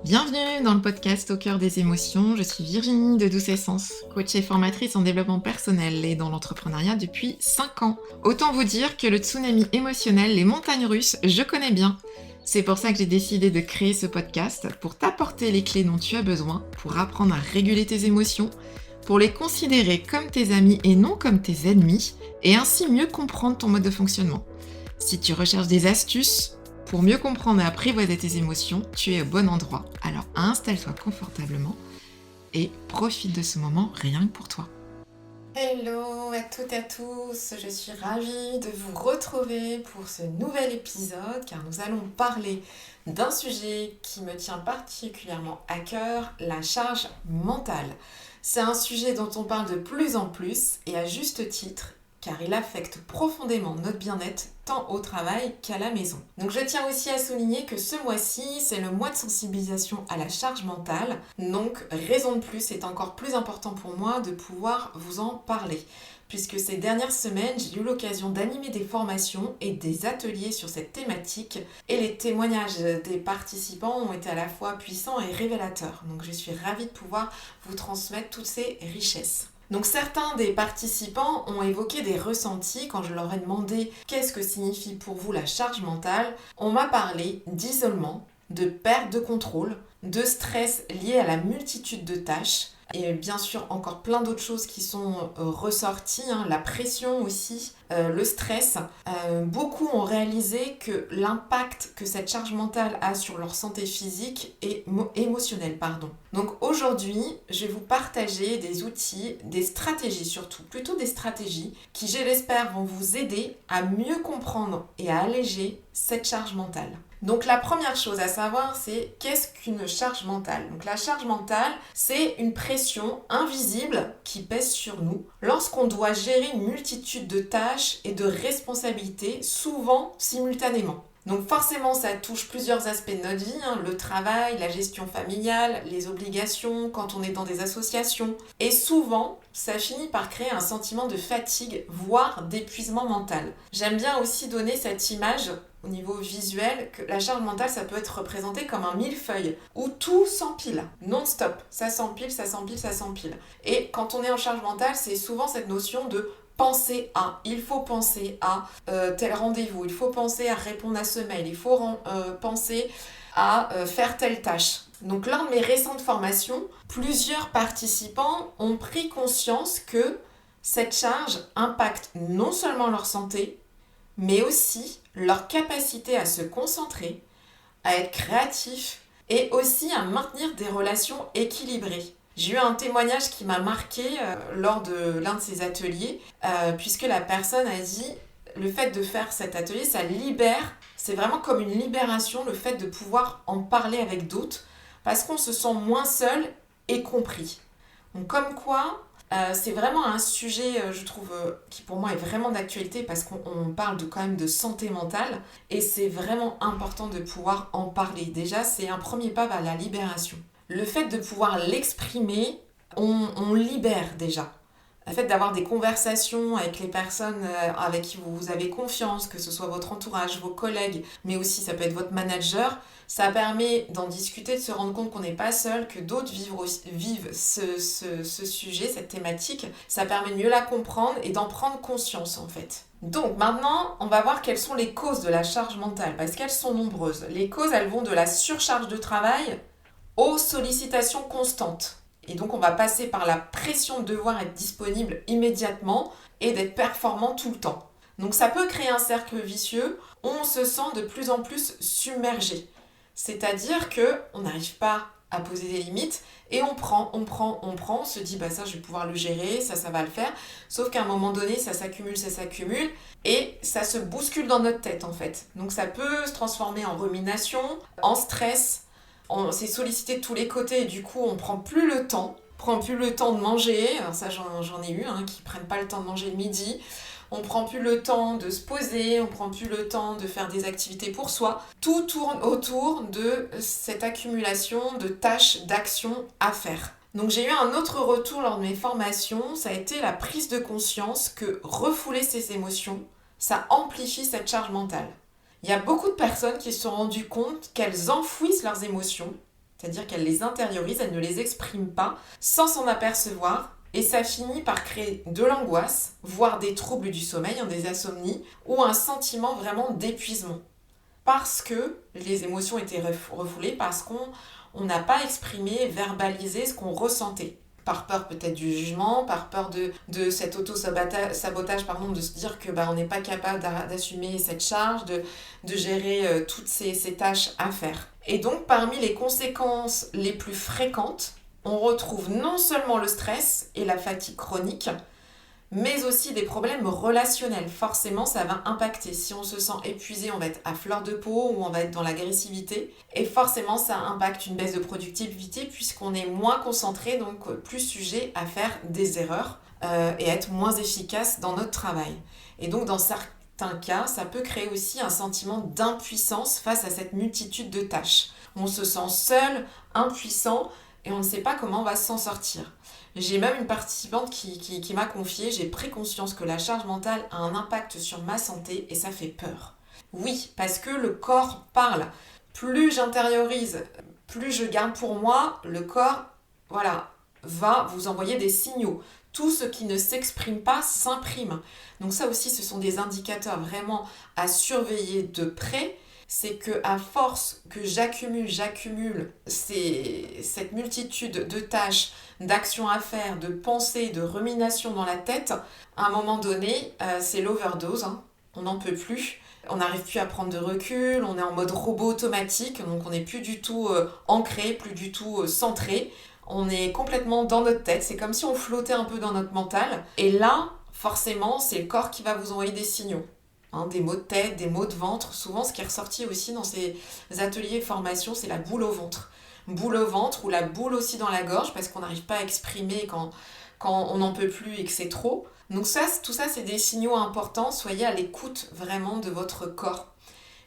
Bienvenue dans le podcast Au cœur des émotions. Je suis Virginie de Douce Essence, coach et formatrice en développement personnel et dans l'entrepreneuriat depuis 5 ans. Autant vous dire que le tsunami émotionnel, les montagnes russes, je connais bien. C'est pour ça que j'ai décidé de créer ce podcast pour t'apporter les clés dont tu as besoin pour apprendre à réguler tes émotions, pour les considérer comme tes amis et non comme tes ennemis, et ainsi mieux comprendre ton mode de fonctionnement. Si tu recherches des astuces pour mieux comprendre et apprivoiser tes émotions, tu es au bon endroit. Alors installe-toi confortablement et profite de ce moment rien que pour toi. Hello à toutes et à tous, je suis ravie de vous retrouver pour ce nouvel épisode car nous allons parler d'un sujet qui me tient particulièrement à cœur, la charge mentale. C'est un sujet dont on parle de plus en plus et à juste titre car il affecte profondément notre bien-être tant au travail qu'à la maison. Donc je tiens aussi à souligner que ce mois-ci, c'est le mois de sensibilisation à la charge mentale. Donc raison de plus, c'est encore plus important pour moi de pouvoir vous en parler. Puisque ces dernières semaines, j'ai eu l'occasion d'animer des formations et des ateliers sur cette thématique. Et les témoignages des participants ont été à la fois puissants et révélateurs. Donc je suis ravie de pouvoir vous transmettre toutes ces richesses. Donc certains des participants ont évoqué des ressentis quand je leur ai demandé qu'est-ce que signifie pour vous la charge mentale. On m'a parlé d'isolement, de perte de contrôle, de stress lié à la multitude de tâches et bien sûr encore plein d'autres choses qui sont ressorties, la pression aussi, le stress. Beaucoup ont réalisé que l'impact que cette charge mentale a sur leur santé physique et émotionnelle. Donc aujourd'hui, je vais vous partager des outils, des stratégies surtout, plutôt des stratégies qui, je l'espère, vont vous aider à mieux comprendre et à alléger cette charge mentale. Donc la première chose à savoir, c'est qu'est-ce qu'une charge mentale ? Donc la charge mentale, c'est une pression invisible qui pèse sur nous lorsqu'on doit gérer une multitude de tâches et de responsabilités, souvent simultanément. Donc forcément, ça touche plusieurs aspects de notre vie, le travail, la gestion familiale, les obligations, quand on est dans des associations. Et souvent, ça finit par créer un sentiment de fatigue, voire d'épuisement mental. J'aime bien aussi donner cette image au niveau visuel, que la charge mentale, ça peut être représenté comme un millefeuille, où tout s'empile, non-stop. Ça s'empile, ça s'empile, ça s'empile. Et quand on est en charge mentale, c'est souvent cette notion de penser à, il faut penser à tel rendez-vous, il faut penser à répondre à ce mail, il faut penser à faire telle tâche. Donc lors de mes récentes formations, plusieurs participants ont pris conscience que cette charge impacte non seulement leur santé, mais aussi leur capacité à se concentrer, à être créatif et aussi à maintenir des relations équilibrées. J'ai eu un témoignage qui m'a marqué lors de l'un de ces ateliers, puisque la personne a dit le fait de faire cet atelier, ça libère, c'est vraiment comme une libération, le fait de pouvoir en parler avec d'autres, parce qu'on se sent moins seul et compris. Donc comme quoi, c'est vraiment un sujet, je trouve, qui pour moi est vraiment d'actualité parce qu'on parle quand même de santé mentale et c'est vraiment important de pouvoir en parler. Déjà, c'est un premier pas vers la libération. Le fait de pouvoir l'exprimer, on libère déjà. Le fait d'avoir des conversations avec les personnes avec qui vous avez confiance, que ce soit votre entourage, vos collègues, mais aussi ça peut être votre manager, ça permet d'en discuter, de se rendre compte qu'on n'est pas seul, que d'autres vivent ce sujet, cette thématique. Ça permet de mieux la comprendre et d'en prendre conscience en fait. Donc maintenant, on va voir quelles sont les causes de la charge mentale, parce qu'elles sont nombreuses. Les causes, elles vont de la surcharge de travail aux sollicitations constantes. Et donc on va passer par la pression de devoir être disponible immédiatement et d'être performant tout le temps. Donc ça peut créer un cercle vicieux où on se sent de plus en plus submergé. C'est-à-dire qu'on n'arrive pas à poser des limites et on prend, on se dit ça je vais pouvoir le gérer, ça va le faire. Sauf qu'à un moment donné ça s'accumule et ça se bouscule dans notre tête en fait. Donc ça peut se transformer en rumination, en stress. On s'est sollicité de tous les côtés et du coup on prend plus le temps de manger. Alors ça j'en ai eu qui prennent pas le temps de manger le midi. On prend plus le temps de se poser, on prend plus le temps de faire des activités pour soi. Tout tourne autour de cette accumulation de tâches, d'actions à faire. Donc j'ai eu un autre retour lors de mes formations, ça a été la prise de conscience que refouler ses émotions, ça amplifie cette charge mentale. Il y a beaucoup de personnes qui se sont rendues compte qu'elles enfouissent leurs émotions C'est-à-dire qu'elle les intériorise, elle ne les exprime pas sans s'en apercevoir. Et ça finit par créer de l'angoisse, voire des troubles du sommeil, des insomnies, ou un sentiment vraiment d'épuisement. Parce que les émotions étaient refoulées, parce qu'on n'a pas exprimé, verbalisé ce qu'on ressentait. Par peur peut-être du jugement, par peur de cet auto-sabotage, de se dire que on n'est pas capable d'assumer cette charge, de gérer toutes ces tâches à faire. Et donc parmi les conséquences les plus fréquentes, on retrouve non seulement le stress et la fatigue chronique, mais aussi des problèmes relationnels. Forcément, ça va impacter. Si on se sent épuisé, on va être à fleur de peau ou on va être dans l'agressivité. Et forcément, ça impacte une baisse de productivité puisqu'on est moins concentré, donc plus sujet à faire des erreurs et être moins efficace dans notre travail. Et donc, dans certains cas, ça peut créer aussi un sentiment d'impuissance face à cette multitude de tâches. On se sent seul, impuissant, et on ne sait pas comment on va s'en sortir. J'ai même une participante qui m'a confié, j'ai pris conscience que la charge mentale a un impact sur ma santé et ça fait peur. Oui, parce que le corps parle. Plus j'intériorise, plus je garde pour moi, le corps, va vous envoyer des signaux. Tout ce qui ne s'exprime pas s'imprime. Donc ça aussi, ce sont des indicateurs vraiment à surveiller de près. C'est qu'à force que j'accumule cette multitude de tâches, d'actions à faire, de pensées, de ruminations dans la tête, à un moment donné, c'est l'overdose, on n'en peut plus. On n'arrive plus à prendre de recul, on est en mode robot automatique, donc on n'est plus du tout ancré, plus du tout centré. On est complètement dans notre tête, c'est comme si on flottait un peu dans notre mental. Et là, forcément, c'est le corps qui va vous envoyer des signaux. Des maux de tête, des maux de ventre. Souvent, ce qui est ressorti aussi dans ces ateliers formations, c'est la boule au ventre. Boule au ventre ou la boule aussi dans la gorge parce qu'on n'arrive pas à exprimer quand on n'en peut plus et que c'est trop. Donc tout ça, c'est des signaux importants. Soyez à l'écoute vraiment de votre corps.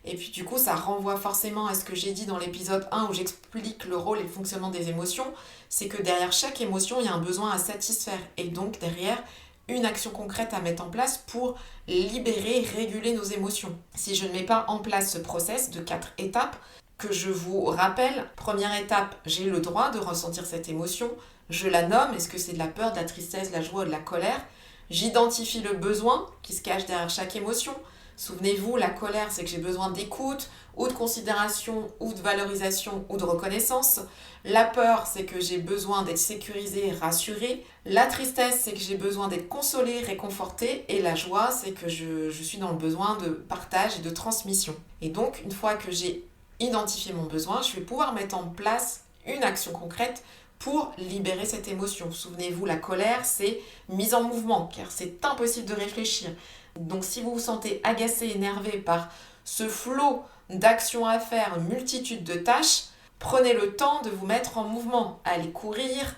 Et puis du coup, ça renvoie forcément à ce que j'ai dit dans l'épisode 1 où j'explique le rôle et le fonctionnement des émotions. C'est que derrière chaque émotion, il y a un besoin à satisfaire. Et donc derrière, une action concrète à mettre en place pour libérer, réguler nos émotions. Si je ne mets pas en place ce process de 4 étapes, que je vous rappelle, première étape, j'ai le droit de ressentir cette émotion, je la nomme, est-ce que c'est de la peur, de la tristesse, de la joie ou de la colère? J'identifie le besoin qui se cache derrière chaque émotion. Souvenez-vous, la colère, c'est que j'ai besoin d'écoute, ou de considération, ou de valorisation, ou de reconnaissance. La peur, c'est que j'ai besoin d'être sécurisée, rassurée. La tristesse, c'est que j'ai besoin d'être consolée, réconfortée. Et la joie, c'est que je suis dans le besoin de partage et de transmission. Et donc, une fois que j'ai identifié mon besoin, je vais pouvoir mettre en place une action concrète pour libérer cette émotion. Souvenez-vous, la colère, c'est mise en mouvement, car c'est impossible de réfléchir. Donc si vous vous sentez agacé, énervé par ce flot d'actions à faire, une multitude de tâches, prenez le temps de vous mettre en mouvement. Allez courir,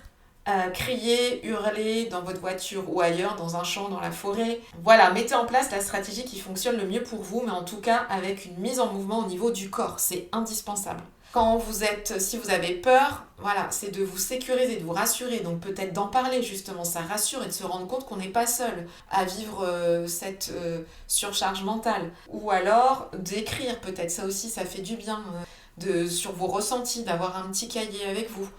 crier, hurler dans votre voiture ou ailleurs, dans un champ, dans la forêt. Voilà, mettez en place la stratégie qui fonctionne le mieux pour vous, mais en tout cas avec une mise en mouvement au niveau du corps. C'est indispensable. Si vous avez peur, c'est de vous sécuriser, de vous rassurer. Donc peut-être d'en parler justement, ça rassure et de se rendre compte qu'on n'est pas seul à vivre cette surcharge mentale. Ou alors d'écrire peut-être, ça aussi ça fait du bien, sur vos ressentis, d'avoir un petit cahier avec vous.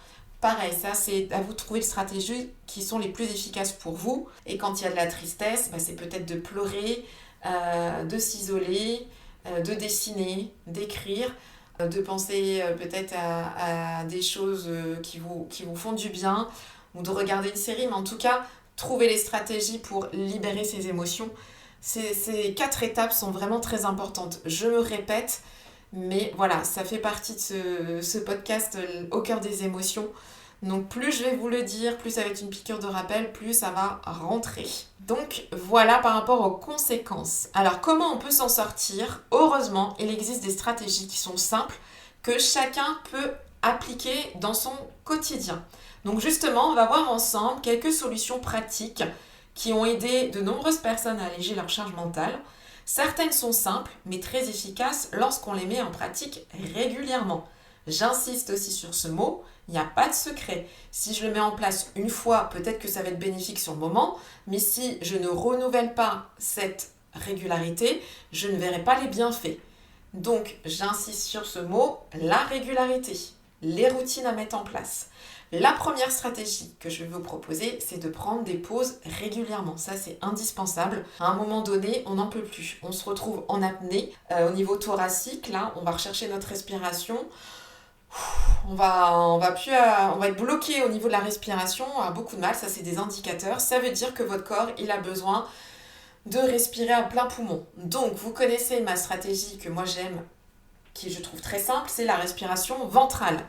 Pareil, ça c'est à vous de trouver les stratégies qui sont les plus efficaces pour vous. Et quand il y a de la tristesse, c'est peut-être de pleurer, de s'isoler, de dessiner, d'écrire, de penser peut-être à des choses qui vous font du bien, ou de regarder une série, mais en tout cas, trouver les stratégies pour libérer ces émotions. Ces 4 étapes sont vraiment très importantes. Je me répète, mais voilà, ça fait partie de ce podcast au cœur des émotions. Donc plus je vais vous le dire, plus ça va être une piqûre de rappel, plus ça va rentrer. Donc voilà par rapport aux conséquences. Alors comment on peut s'en sortir? Heureusement, il existe des stratégies qui sont simples, que chacun peut appliquer dans son quotidien. Donc justement, on va voir ensemble quelques solutions pratiques qui ont aidé de nombreuses personnes à alléger leur charge mentale. Certaines sont simples, mais très efficaces lorsqu'on les met en pratique régulièrement. J'insiste aussi sur ce mot, il n'y a pas de secret. Si je le mets en place une fois, peut-être que ça va être bénéfique sur le moment, mais si je ne renouvelle pas cette régularité, je ne verrai pas les bienfaits. Donc, j'insiste sur ce mot, la régularité. les routines à mettre en place. La première stratégie que je vais vous proposer, c'est de prendre des pauses régulièrement. Ça, c'est indispensable. À un moment donné, on n'en peut plus. On se retrouve en apnée. Au niveau thoracique, là, on va rechercher notre respiration. On va être bloqué au niveau de la respiration, on a beaucoup de mal, ça c'est des indicateurs. Ça veut dire que votre corps, il a besoin de respirer à plein poumon. Donc, vous connaissez ma stratégie que moi j'aime, qui je trouve très simple, c'est la respiration ventrale.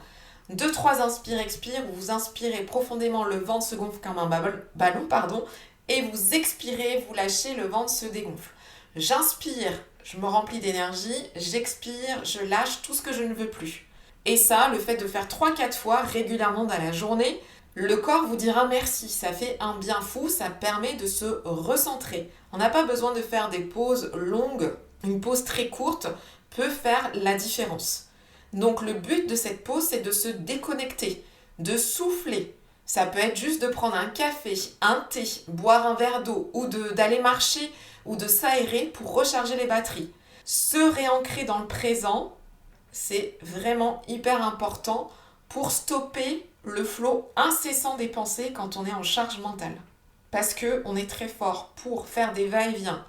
2-3 inspire-expire, où vous inspirez profondément, le ventre se gonfle comme un ballon, et vous expirez, vous lâchez, le ventre se dégonfle. J'inspire, je me remplis d'énergie, j'expire, je lâche tout ce que je ne veux plus. Et ça, le fait de faire 3-4 fois régulièrement dans la journée, le corps vous dira merci, ça fait un bien fou, ça permet de se recentrer. On n'a pas besoin de faire des pauses longues, une pause très courte peut faire la différence. Donc le but de cette pause, c'est de se déconnecter, de souffler. Ça peut être juste de prendre un café, un thé, boire un verre d'eau ou d'aller marcher ou de s'aérer pour recharger les batteries. Se réancrer dans le présent, c'est vraiment hyper important pour stopper le flot incessant des pensées quand on est en charge mentale. Parce qu'on est très fort pour faire des va-et-vient.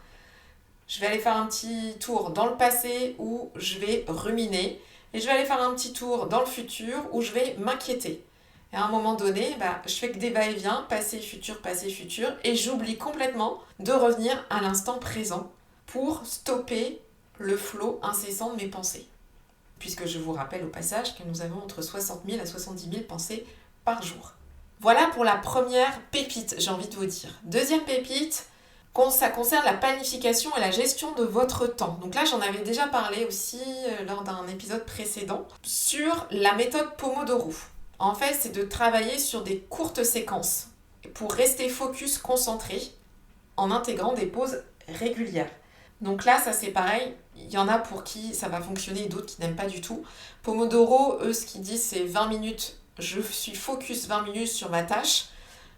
Je vais aller faire un petit tour dans le passé où je vais ruminer. Et je vais aller faire un petit tour dans le futur où je vais m'inquiéter. Et à un moment donné, je fais que des va-et-vient, passé, futur, et j'oublie complètement de revenir à l'instant présent pour stopper le flot incessant de mes pensées. Puisque je vous rappelle au passage que nous avons entre 60 000 à 70 000 pensées par jour. Voilà pour la première pépite, j'ai envie de vous dire. Deuxième pépite, ça concerne la planification et la gestion de votre temps. Donc là, j'en avais déjà parlé aussi lors d'un épisode précédent sur la méthode Pomodoro. En fait, c'est de travailler sur des courtes séquences pour rester focus, concentré, en intégrant des pauses régulières. Donc là, ça c'est pareil, il y en a pour qui ça va fonctionner et d'autres qui n'aiment pas du tout. Pomodoro, eux, ce qu'ils disent, c'est 20 minutes, je suis focus 20 minutes sur ma tâche,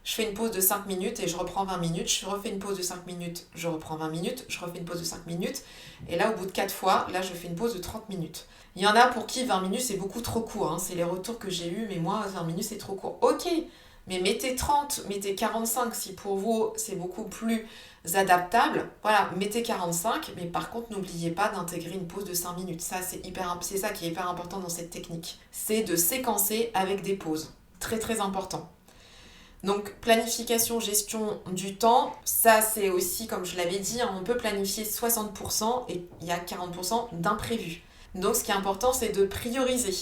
je fais une pause de 5 minutes et je reprends 20 minutes, je refais une pause de 5 minutes, je reprends 20 minutes, je refais une pause de 5 minutes, et là, au bout de 4 fois, là, je fais une pause de 30 minutes. Il y en a pour qui 20 minutes, c'est beaucoup trop court, c'est les retours que j'ai eus, mais moi, 20 minutes, c'est trop court. Ok, mais mettez 30, mettez 45 si pour vous, c'est beaucoup plus adaptable. Voilà, mettez 45, mais par contre, n'oubliez pas d'intégrer une pause de 5 minutes. Ça, c'est ça qui est hyper important dans cette technique. C'est de séquencer avec des pauses. Très, très important. Donc, planification, gestion du temps, ça c'est aussi, comme je l'avais dit, on peut planifier 60% et il y a 40% d'imprévus. Donc, ce qui est important, c'est de prioriser.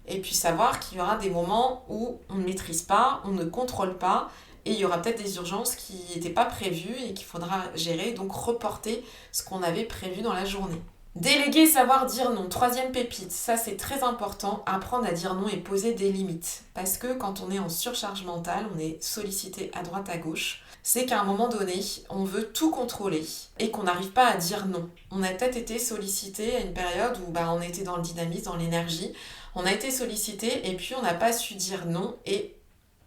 Et puis savoir qu'il y aura des moments où on ne maîtrise pas, on ne contrôle pas, et il y aura peut-être des urgences qui n'étaient pas prévues et qu'il faudra gérer, donc reporter ce qu'on avait prévu dans la journée. Déléguer, savoir dire non. Troisième pépite, ça c'est très important, apprendre à dire non et poser des limites. Parce que quand on est en surcharge mentale, on est sollicité à droite à gauche, c'est qu'à un moment donné, on veut tout contrôler et qu'on n'arrive pas à dire non. On a peut-être été sollicité à une période où on était dans le dynamisme, dans l'énergie, on a été sollicité et puis on n'a pas su dire non et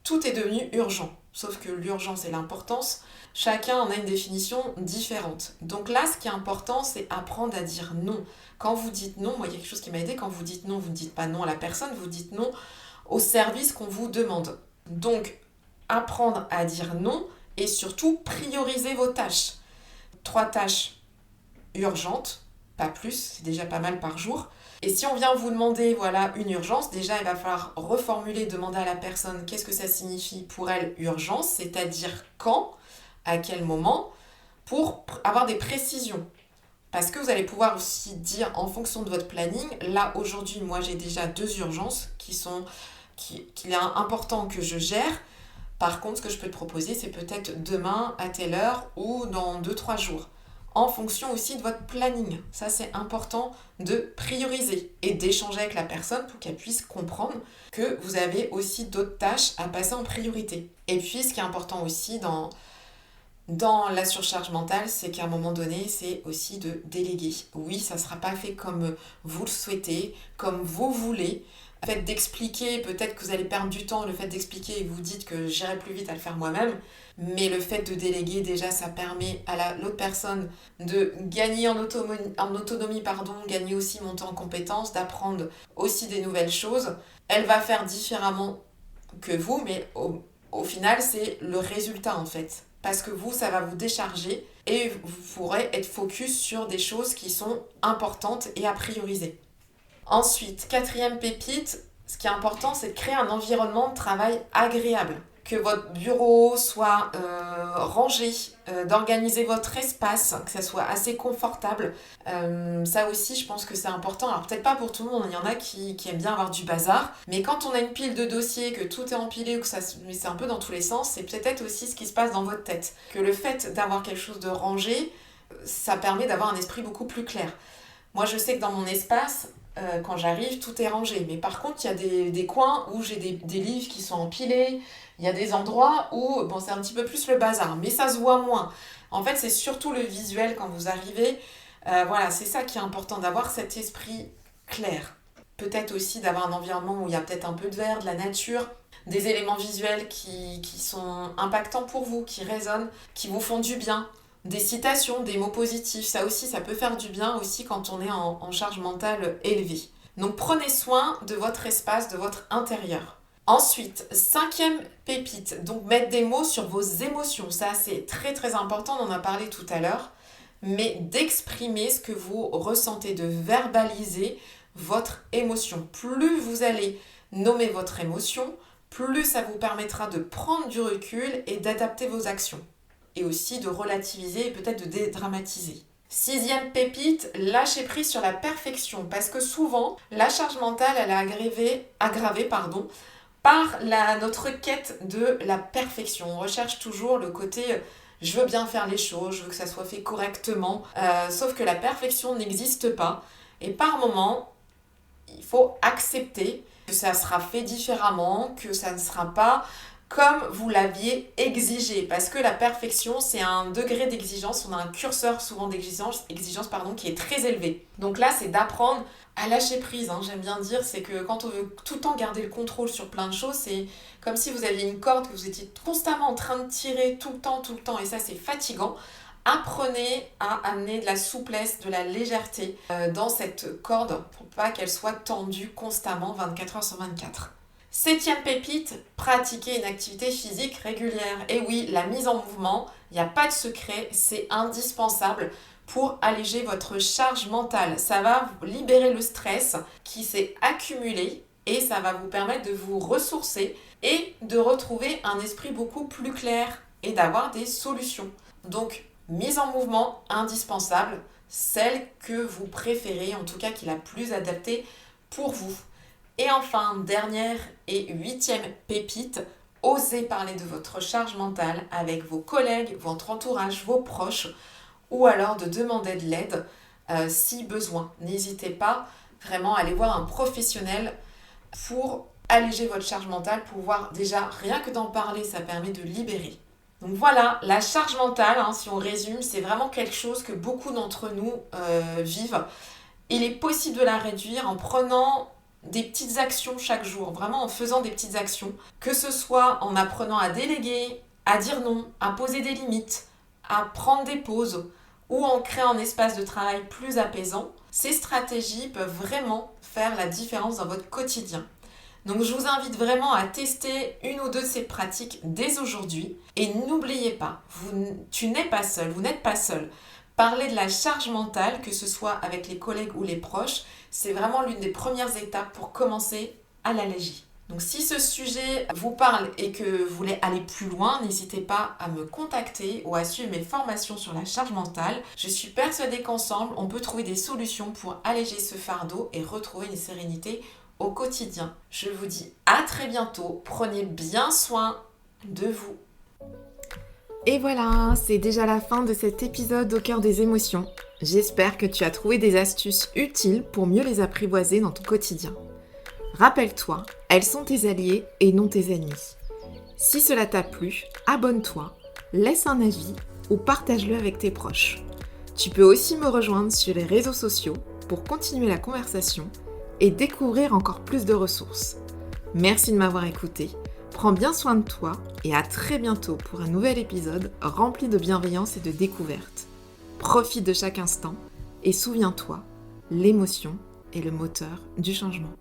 tout est devenu urgent. Sauf que l'urgence et l'importance, chacun en a une définition différente. Donc là, ce qui est important, c'est apprendre à dire non. Quand vous dites non, moi, il y a quelque chose qui m'a aidé, quand vous dites non, vous ne dites pas non à la personne, vous dites non au service qu'on vous demande. Donc, apprendre à dire non et surtout prioriser vos tâches. 3 tâches urgentes, pas plus, c'est déjà pas mal par jour. Et si on vient vous demander une urgence, déjà il va falloir reformuler, demander à la personne qu'est-ce que ça signifie pour elle urgence, c'est-à-dire quand, à quel moment, pour avoir des précisions. Parce que vous allez pouvoir aussi dire en fonction de votre planning, là aujourd'hui moi j'ai déjà 2 urgences qu'il est important que je gère. Par contre ce que je peux te proposer c'est peut-être demain à telle heure ou dans 2-3 jours. En fonction aussi de votre planning. Ça, c'est important de prioriser et d'échanger avec la personne pour qu'elle puisse comprendre que vous avez aussi d'autres tâches à passer en priorité. Et puis, ce qui est important aussi dans la surcharge mentale, c'est qu'à un moment donné, c'est aussi de déléguer. Oui, ça ne sera pas fait comme vous le souhaitez, comme vous voulez. Le fait d'expliquer, peut-être que vous allez perdre du temps, le fait d'expliquer et que vous dites que j'irai plus vite à le faire moi-même, mais le fait de déléguer, déjà, ça permet à l'autre personne de gagner en autonomie, gagner aussi monter en compétences, d'apprendre aussi des nouvelles choses. Elle va faire différemment que vous, mais au final, c'est le résultat en fait. Parce que vous, ça va vous décharger et vous pourrez être focus sur des choses qui sont importantes et à prioriser. Ensuite, quatrième pépite, ce qui est important, c'est de créer un environnement de travail agréable. Que votre bureau soit rangé, d'organiser votre espace, que ça soit assez confortable. Ça aussi, je pense que c'est important. Alors peut-être pas pour tout le monde, il y en a qui aiment bien avoir du bazar, mais quand on a une pile de dossiers, que tout est empilé ou que mais c'est un peu dans tous les sens, c'est peut-être aussi ce qui se passe dans votre tête. Que le fait d'avoir quelque chose de rangé, ça permet d'avoir un esprit beaucoup plus clair. Moi, je sais que dans mon espace, quand j'arrive, tout est rangé. Mais par contre, il y a des coins où j'ai des livres qui sont empilés. Il y a des endroits où c'est un petit peu plus le bazar, mais ça se voit moins. En fait, c'est surtout le visuel quand vous arrivez. Voilà, c'est ça qui est important, d'avoir cet esprit clair. Peut-être aussi d'avoir un environnement où il y a peut-être un peu de vert, de la nature, des éléments visuels qui sont impactants pour vous, qui résonnent, qui vous font du bien. Des citations, des mots positifs, ça aussi, ça peut faire du bien aussi quand on est en charge mentale élevée. Donc prenez soin de votre espace, de votre intérieur. Ensuite, cinquième pépite, donc mettre des mots sur vos émotions. Ça, c'est très très important, on en a parlé tout à l'heure. Mais d'exprimer ce que vous ressentez, de verbaliser votre émotion. Plus vous allez nommer votre émotion, plus ça vous permettra de prendre du recul et d'adapter vos actions. Et aussi de relativiser et peut-être de dédramatiser. Sixième pépite, lâcher prise sur la perfection. Parce que souvent, la charge mentale, elle est aggravée par notre quête de la perfection. On recherche toujours le côté je veux bien faire les choses, je veux que ça soit fait correctement. Sauf que la perfection n'existe pas. Et par moment, il faut accepter que ça sera fait différemment, que ça ne sera pas comme vous l'aviez exigé. Parce que la perfection, c'est un degré d'exigence, on a un curseur souvent d'exigence qui est très élevé. Donc là, c'est d'apprendre à lâcher prise. J'aime bien dire, c'est que quand on veut tout le temps garder le contrôle sur plein de choses, c'est comme si vous aviez une corde que vous étiez constamment en train de tirer tout le temps, et ça, c'est fatigant. Apprenez à amener de la souplesse, de la légèreté dans cette corde pour pas qu'elle soit tendue constamment 24 heures sur 24. Septième pépite, pratiquer une activité physique régulière. Et oui, la mise en mouvement, il n'y a pas de secret, c'est indispensable pour alléger votre charge mentale. Ça va vous libérer le stress qui s'est accumulé et ça va vous permettre de vous ressourcer et de retrouver un esprit beaucoup plus clair et d'avoir des solutions. Donc, mise en mouvement indispensable, celle que vous préférez, en tout cas qui est la plus adaptée pour vous. Et enfin, dernière et huitième pépite, osez parler de votre charge mentale avec vos collègues, votre entourage, vos proches, ou alors de demander de l'aide si besoin. N'hésitez pas vraiment à aller voir un professionnel pour alléger votre charge mentale, pour voir déjà, rien que d'en parler, ça permet de libérer. Donc voilà, la charge mentale, si on résume, c'est vraiment quelque chose que beaucoup d'entre nous vivent. Il est possible de la réduire en prenant des petites actions chaque jour, vraiment en faisant des petites actions, que ce soit en apprenant à déléguer, à dire non, à poser des limites, à prendre des pauses ou en créant un espace de travail plus apaisant. Ces stratégies peuvent vraiment faire la différence dans votre quotidien. Donc je vous invite vraiment à tester une ou deux de ces pratiques dès aujourd'hui et n'oubliez pas, tu n'es pas seul, vous n'êtes pas seul. Parler de la charge mentale, que ce soit avec les collègues ou les proches, c'est vraiment l'une des premières étapes pour commencer à l'alléger. Donc si ce sujet vous parle et que vous voulez aller plus loin, n'hésitez pas à me contacter ou à suivre mes formations sur la charge mentale. Je suis persuadée qu'ensemble, on peut trouver des solutions pour alléger ce fardeau et retrouver une sérénité au quotidien. Je vous dis à très bientôt, prenez bien soin de vous. Et voilà, c'est déjà la fin de cet épisode au cœur des émotions. J'espère que tu as trouvé des astuces utiles pour mieux les apprivoiser dans ton quotidien. Rappelle-toi, elles sont tes alliés et non tes ennemis. Si cela t'a plu, abonne-toi, laisse un avis ou partage-le avec tes proches. Tu peux aussi me rejoindre sur les réseaux sociaux pour continuer la conversation et découvrir encore plus de ressources. Merci de m'avoir écouté. Prends bien soin de toi et à très bientôt pour un nouvel épisode rempli de bienveillance et de découverte. Profite de chaque instant et souviens-toi, l'émotion est le moteur du changement.